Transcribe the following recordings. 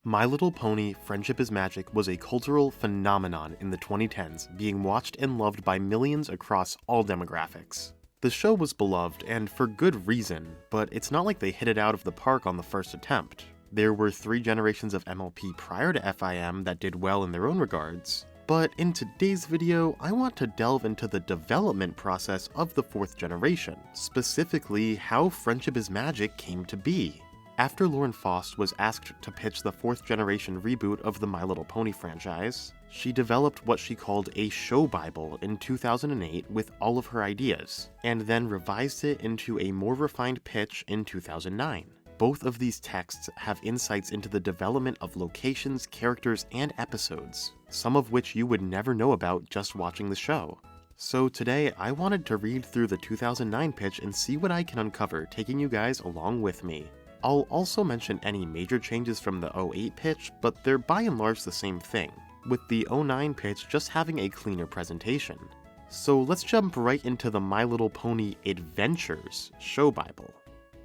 My Little Pony: Friendship is Magic was a cultural phenomenon in the 2010s, being watched and loved by millions across all demographics. The show was beloved, and for good reason, but it's not like they hit it out of the park on the first attempt. There were 3 generations of MLP prior to FIM that did well in their own regards, but in today's video, I want to delve into the development process of the 4th generation, specifically how Friendship is Magic came to be. After Lauren Faust was asked to pitch the 4th generation reboot of the My Little Pony franchise, she developed what she called a show bible in 2008 with all of her ideas, and then revised it into a more refined pitch in 2009. Both of these texts have insights into the development of locations, characters, and episodes, some of which you would never know about just watching the show. So today, I wanted to read through the 2009 pitch and see what I can uncover, taking you guys along with me. I'll also mention any major changes from the 08 pitch, but they're by and large the same thing, with the 09 pitch just having a cleaner presentation. So let's jump right into the My Little Pony Adventures show bible.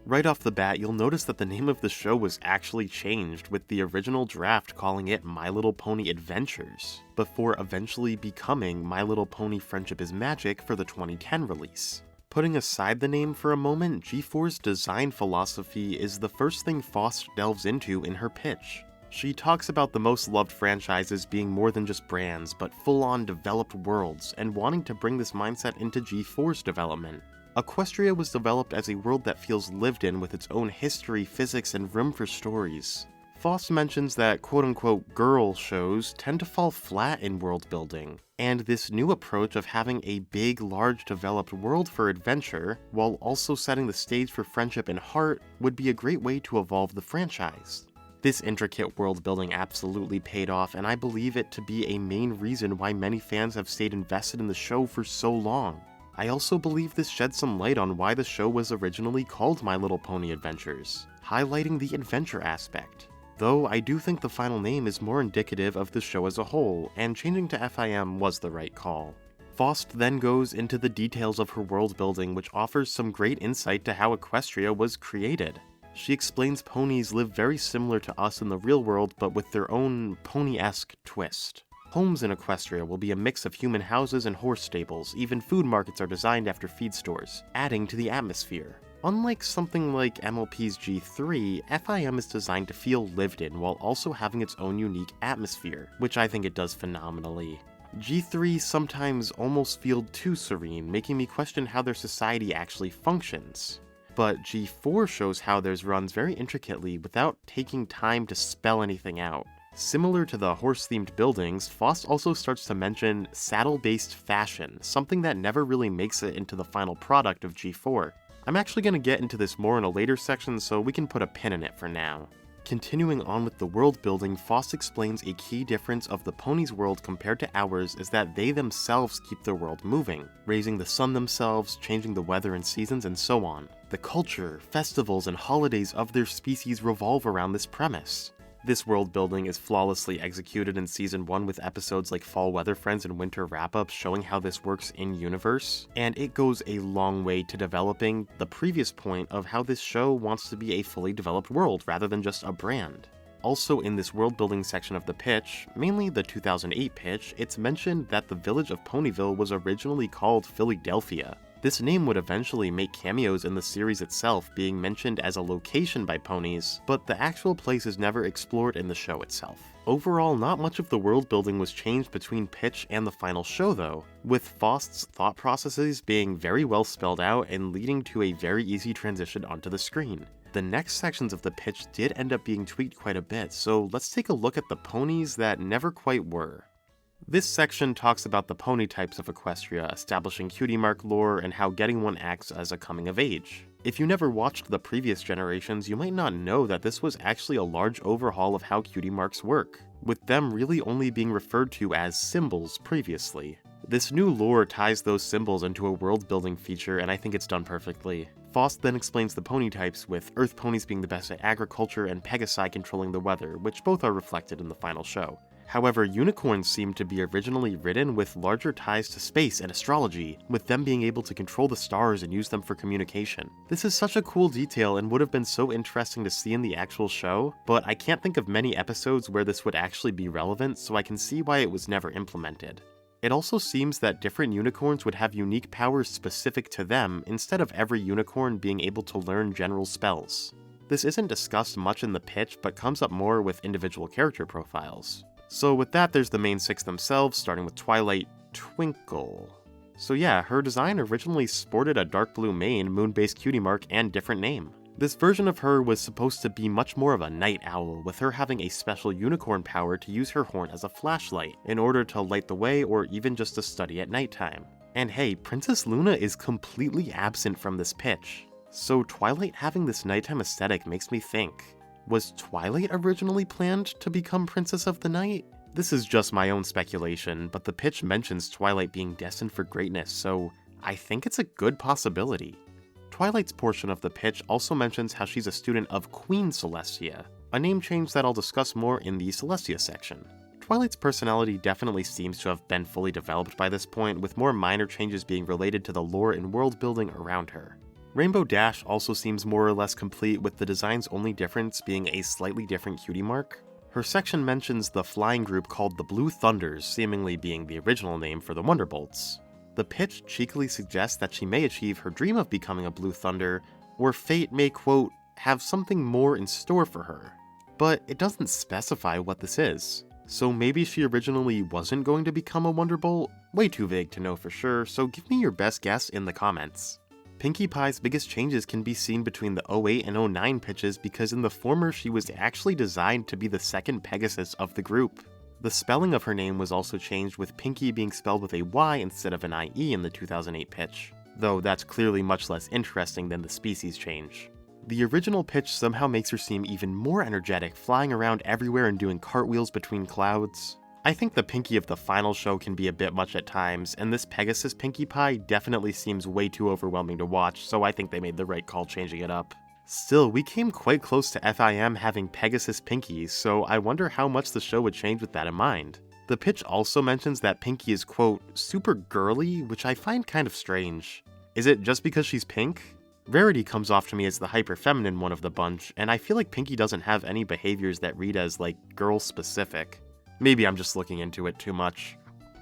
Right off the bat, you'll notice that the name of the show was actually changed, with the original draft calling it My Little Pony Adventures, before eventually becoming My Little Pony: Friendship is Magic for the 2010 release. Putting aside the name for a moment, G4's design philosophy is the first thing Faust delves into in her pitch. She talks about the most loved franchises being more than just brands, but full-on developed worlds, and wanting to bring this mindset into G4's development. Equestria was developed as a world that feels lived in with its own history, physics, and room for stories. Faust mentions that quote-unquote girl shows tend to fall flat in world building, and this new approach of having a big, large, developed world for adventure, while also setting the stage for friendship and heart, would be a great way to evolve the franchise. This intricate world building absolutely paid off, and I believe it to be a main reason why many fans have stayed invested in the show for so long. I also believe this sheds some light on why the show was originally called My Little Pony Adventures, highlighting the adventure aspect. Though I do think the final name is more indicative of the show as a whole, and changing to FIM was the right call. Faust then goes into the details of her world building, which offers some great insight to how Equestria was created. She explains ponies live very similar to us in the real world, but with their own pony-esque twist. Homes in Equestria will be a mix of human houses and horse stables, even food markets are designed after feed stores, adding to the atmosphere. Unlike something like MLP's G3, FIM is designed to feel lived in while also having its own unique atmosphere, which I think it does phenomenally. G3 sometimes almost feel too serene, making me question how their society actually functions. But G4 shows how theirs runs very intricately without taking time to spell anything out. Similar to the horse-themed buildings, Faust also starts to mention saddle-based fashion, something that never really makes it into the final product of G4. I'm actually going to get into this more in a later section, so we can put a pin in it for now. Continuing on with the world building, Faust explains a key difference of the ponies' world compared to ours is that they themselves keep their world moving, raising the sun themselves, changing the weather and seasons, and so on. The culture, festivals, and holidays of their species revolve around this premise. This world building is flawlessly executed in Season 1 with episodes like Fall Weather Friends and Winter Wrap-Ups showing how this works in-universe, and it goes a long way to developing the previous point of how this show wants to be a fully developed world rather than just a brand. Also in this world building section of the pitch, mainly the 2008 pitch, it's mentioned that the village of Ponyville was originally called Philadelphia. This name would eventually make cameos in the series itself, being mentioned as a location by ponies, but the actual place is never explored in the show itself. Overall, not much of the world building was changed between pitch and the final show though, with Faust's thought processes being very well spelled out and leading to a very easy transition onto the screen. The next sections of the pitch did end up being tweaked quite a bit, so let's take a look at the ponies that never quite were. This section talks about the pony types of Equestria, establishing Cutie Mark lore and how getting one acts as a coming of age. If you never watched the previous generations, you might not know that this was actually a large overhaul of how Cutie Marks work, with them really only being referred to as symbols previously. This new lore ties those symbols into a world building feature, and I think it's done perfectly. Faust then explains the pony types, with Earth ponies being the best at agriculture and Pegasi controlling the weather, which both are reflected in the final show. However, unicorns seem to be originally ridden with larger ties to space and astrology, with them being able to control the stars and use them for communication. This is such a cool detail and would have been so interesting to see in the actual show, but I can't think of many episodes where this would actually be relevant, so I can see why it was never implemented. It also seems that different unicorns would have unique powers specific to them, instead of every unicorn being able to learn general spells. This isn't discussed much in the pitch, but comes up more with individual character profiles. So with that, there's the main 6 themselves, starting with Twilight Twinkle. So yeah, her design originally sported a dark blue mane, moon-based cutie mark, and different name. This version of her was supposed to be much more of a night owl, with her having a special unicorn power to use her horn as a flashlight, in order to light the way or even just to study at nighttime. And hey, Princess Luna is completely absent from this pitch. So Twilight having this nighttime aesthetic makes me think, was Twilight originally planned to become Princess of the Night? This is just my own speculation, but the pitch mentions Twilight being destined for greatness, so I think it's a good possibility. Twilight's portion of the pitch also mentions how she's a student of Queen Celestia, a name change that I'll discuss more in the Celestia section. Twilight's personality definitely seems to have been fully developed by this point, with more minor changes being related to the lore and world building around her. Rainbow Dash also seems more or less complete, with the design's only difference being a slightly different cutie mark. Her section mentions the flying group called the Blue Thunders, seemingly being the original name for the Wonderbolts. The pitch cheekily suggests that she may achieve her dream of becoming a Blue Thunder, or fate may, quote, have something more in store for her. But it doesn't specify what this is. So maybe she originally wasn't going to become a Wonderbolt? Way too vague to know for sure, so give me your best guess in the comments. Pinkie Pie's biggest changes can be seen between the 08 and 09 pitches, because in the former she was actually designed to be the second Pegasus of the group. The spelling of her name was also changed, with Pinkie being spelled with a Y instead of an IE in the 2008 pitch, though that's clearly much less interesting than the species change. The original pitch somehow makes her seem even more energetic, flying around everywhere and doing cartwheels between clouds. I think the Pinkie of the final show can be a bit much at times, and this Pegasus Pinkie Pie definitely seems way too overwhelming to watch, so I think they made the right call changing it up. Still, we came quite close to FIM having Pegasus Pinkie, so I wonder how much the show would change with that in mind. The pitch also mentions that Pinkie is, quote, super girly, which I find kind of strange. Is it just because she's pink? Rarity comes off to me as the hyper-feminine one of the bunch, and I feel like Pinkie doesn't have any behaviors that read as, like, girl-specific. Maybe I'm just looking into it too much.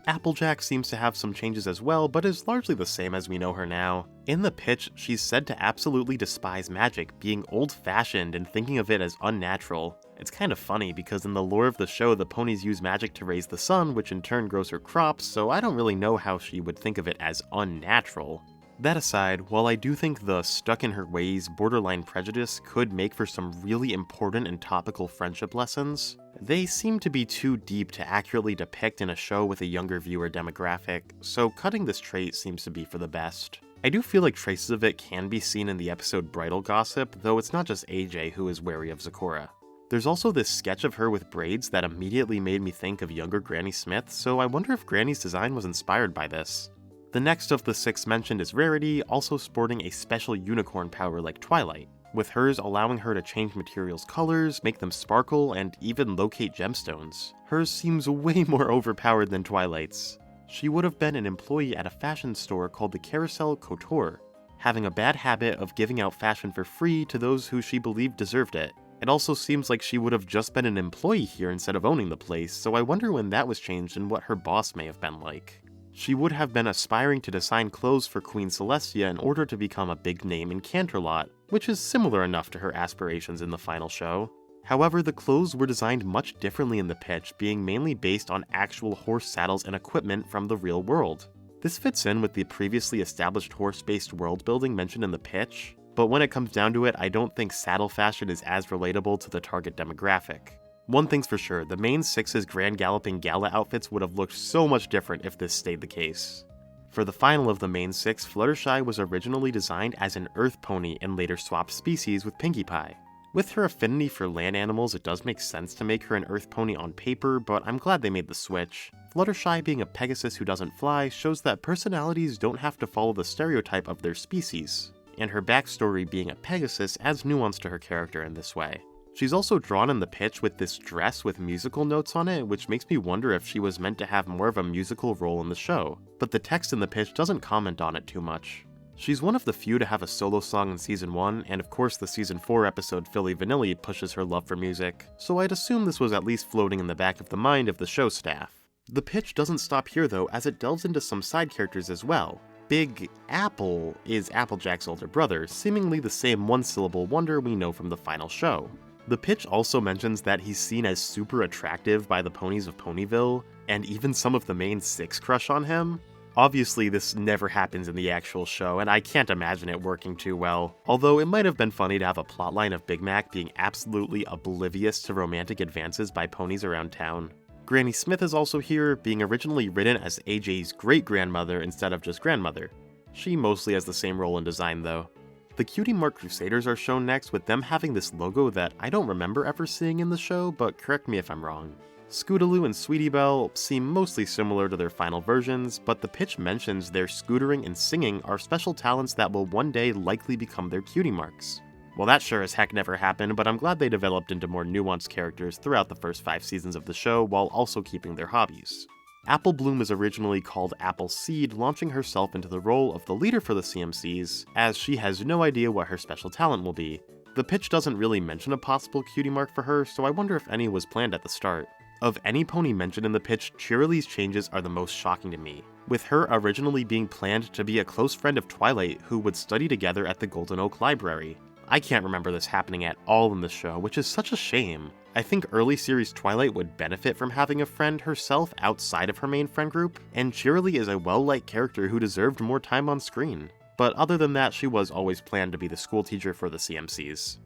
Applejack seems to have some changes as well, but is largely the same as we know her now. In the pitch, she's said to absolutely despise magic, being old-fashioned and thinking of it as unnatural. It's kind of funny, because in the lore of the show, the ponies use magic to raise the sun, which in turn grows her crops, so I don't really know how she would think of it as unnatural. That aside, while I do think the stuck-in-her-ways borderline prejudice could make for some really important and topical friendship lessons, they seem to be too deep to accurately depict in a show with a younger viewer demographic, so cutting this trait seems to be for the best. I do feel like traces of it can be seen in the episode Bridal Gossip, though it's not just AJ who is wary of Zecora. There's also this sketch of her with braids that immediately made me think of younger Granny Smith, so I wonder if Granny's design was inspired by this. The next of the 6 mentioned is Rarity, also sporting a special unicorn power like Twilight, with hers allowing her to change materials' colors, make them sparkle, and even locate gemstones. Hers seems way more overpowered than Twilight's. She would have been an employee at a fashion store called the Carousel Couture, having a bad habit of giving out fashion for free to those who she believed deserved it. It also seems like she would have just been an employee here instead of owning the place, so I wonder when that was changed and what her boss may have been like. She would have been aspiring to design clothes for Queen Celestia in order to become a big name in Canterlot, which is similar enough to her aspirations in the final show. However, the clothes were designed much differently in the pitch, being mainly based on actual horse saddles and equipment from the real world. This fits in with the previously established horse-based world building mentioned in the pitch, but when it comes down to it, I don't think saddle fashion is as relatable to the target demographic. One thing's for sure, the main 6's Grand Galloping Gala outfits would have looked so much different if this stayed the case. For the final of the main 6, Fluttershy was originally designed as an earth pony and later swapped species with Pinkie Pie. With her affinity for land animals, it does make sense to make her an earth pony on paper, but I'm glad they made the switch. Fluttershy being a Pegasus who doesn't fly shows that personalities don't have to follow the stereotype of their species. and her backstory being a Pegasus adds nuance to her character in this way. She's also drawn in the pitch with this dress with musical notes on it, which makes me wonder if she was meant to have more of a musical role in the show, but the text in the pitch doesn't comment on it too much. She's one of the few to have a solo song in Season 1, and of course the Season 4 episode Philly Vanilli pushes her love for music, so I'd assume this was at least floating in the back of the mind of the show staff. The pitch doesn't stop here though, as it delves into some side characters as well. Big Apple is Applejack's older brother, seemingly the same one-syllable wonder we know from the final show. The pitch also mentions that he's seen as super attractive by the ponies of Ponyville, and even some of the main six crush on him. Obviously, this never happens in the actual show, and I can't imagine it working too well, although it might have been funny to have a plotline of Big Mac being absolutely oblivious to romantic advances by ponies around town. Granny Smith is also here, being originally written as AJ's great-grandmother instead of just grandmother. She mostly has the same role in design though. The Cutie Mark Crusaders are shown next, with them having this logo that I don't remember ever seeing in the show, but correct me if I'm wrong. Scootaloo and Sweetie Belle seem mostly similar to their final versions, but the pitch mentions their scootering and singing are special talents that will one day likely become their cutie marks. Well, that sure as heck never happened, but I'm glad they developed into more nuanced characters throughout the first 5 seasons of the show while also keeping their hobbies. Apple Bloom is originally called Apple Seed, launching herself into the role of the leader for the CMCs, as she has no idea what her special talent will be. The pitch doesn't really mention a possible cutie mark for her, so I wonder if any was planned at the start. Of any pony mentioned in the pitch, Cheerilee's changes are the most shocking to me, with her originally being planned to be a close friend of Twilight who would study together at the Golden Oak Library. I can't remember this happening at all in the show, which is such a shame. I think early series Twilight would benefit from having a friend herself outside of her main friend group, and Cheerilee is a well-liked character who deserved more time on screen. But other than that, she was always planned to be the school teacher for the CMCs.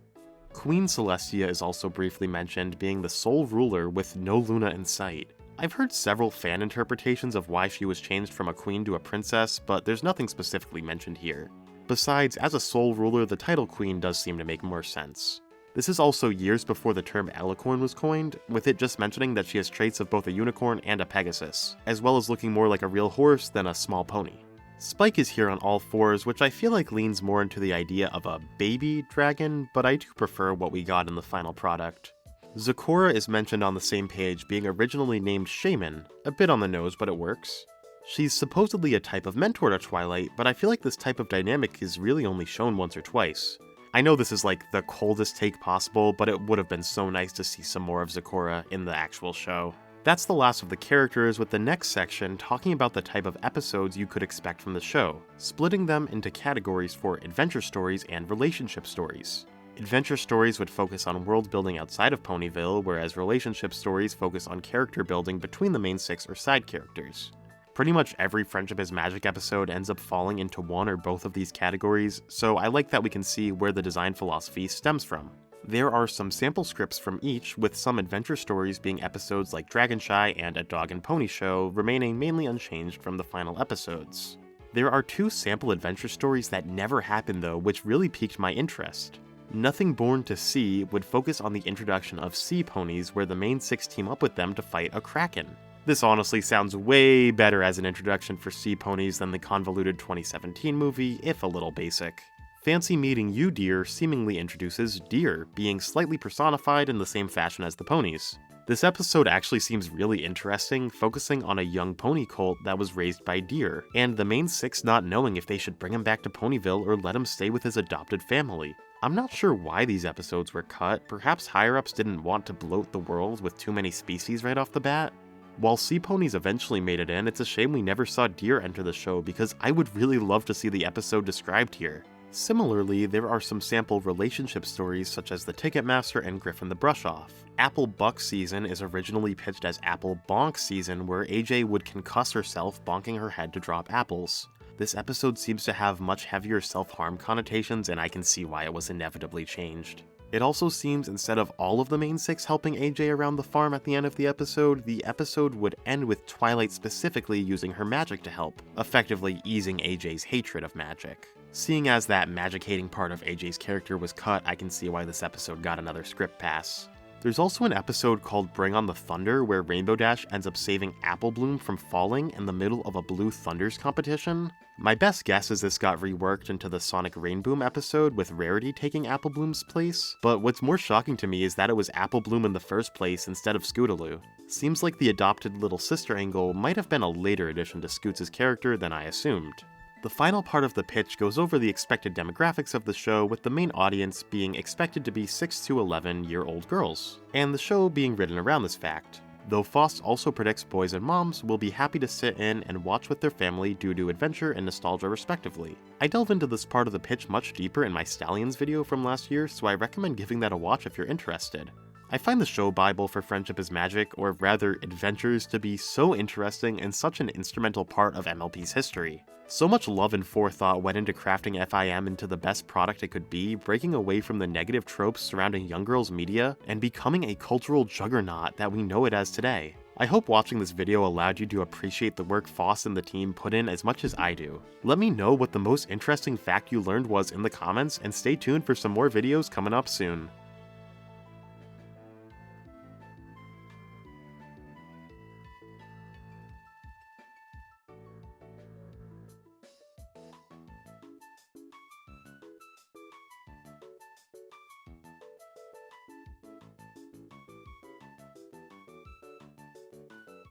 Queen Celestia is also briefly mentioned, being the sole ruler with no Luna in sight. I've heard several fan interpretations of why she was changed from a queen to a princess, but there's nothing specifically mentioned here. Besides, as a sole ruler, the title queen does seem to make more sense. This is also years before the term alicorn was coined, with it just mentioning that she has traits of both a unicorn and a Pegasus, as well as looking more like a real horse than a small pony. Spike is here on all fours, which I feel like leans more into the idea of a baby dragon, but I do prefer what we got in the final product. Zecora is mentioned on the same page, being originally named Shaman, a bit on the nose, but it works. She's supposedly a type of mentor to Twilight, but I feel like this type of dynamic is really only shown once or twice. I know this is like the coldest take possible, but it would have been so nice to see some more of Zecora in the actual show. That's the last of the characters, with the next section talking about the type of episodes you could expect from the show, splitting them into categories for adventure stories and relationship stories. Adventure stories would focus on world building outside of Ponyville, whereas relationship stories focus on character building between the main 6 or side characters. Pretty much every Friendship is Magic episode ends up falling into one or both of these categories, so I like that we can see where the design philosophy stems from. There are some sample scripts from each, with some adventure stories being episodes like Dragonshy and A Dog and Pony Show remaining mainly unchanged from the final episodes. There are 2 sample adventure stories that never happened though, which really piqued my interest. Nothing Born to Sea would focus on the introduction of sea ponies, where the main 6 team up with them to fight a kraken. This honestly sounds way better as an introduction for sea ponies than the convoluted 2017 movie, if a little basic. Fancy Meeting You Dear seemingly introduces Deer, being slightly personified in the same fashion as the ponies. This episode actually seems really interesting, focusing on a young pony colt that was raised by Deer, and the main 6 not knowing if they should bring him back to Ponyville or let him stay with his adopted family. I'm not sure why these episodes were cut, perhaps higher-ups didn't want to bloat the world with too many species right off the bat? While sea ponies eventually made it in, it's a shame we never saw Deer enter the show, because I would really love to see the episode described here. Similarly, there are some sample relationship stories such as the Ticketmaster and Griffin the Brush-Off. Apple Buck Season is originally pitched as Apple Bonk Season, where AJ would concuss herself bonking her head to drop apples. This episode seems to have much heavier self-harm connotations, and I can see why it was inevitably changed. It also seems instead of all of the main 6 helping AJ around the farm at the end of the episode would end with Twilight specifically using her magic to help, effectively easing AJ's hatred of magic. Seeing as that magic-hating part of AJ's character was cut, I can see why this episode got another script pass. There's also an episode called Bring on the Thunder where Rainbow Dash ends up saving Apple Bloom from falling in the middle of a Blue Thunders competition. My best guess is this got reworked into the Sonic Rainboom episode with Rarity taking Apple Bloom's place, but what's more shocking to me is that it was Apple Bloom in the first place instead of Scootaloo. Seems like the adopted little sister angle might have been a later addition to Scoots' character than I assumed. The final part of the pitch goes over the expected demographics of the show, with the main audience being expected to be 6 to 11-year-old girls, and the show being written around this fact. Though Faust also predicts boys and moms will be happy to sit in and watch with their family due to adventure and nostalgia respectively. I delve into this part of the pitch much deeper in my Stallions video from last year, so I recommend giving that a watch if you're interested. I find the show Bible for Friendship is Magic, or rather Adventures, to be so interesting and such an instrumental part of MLP's history. So much love and forethought went into crafting FIM into the best product it could be, breaking away from the negative tropes surrounding young girls' media, and becoming a cultural juggernaut that we know it as today. I hope watching this video allowed you to appreciate the work Foss and the team put in as much as I do. Let me know what the most interesting fact you learned was in the comments, and stay tuned for some more videos coming up soon.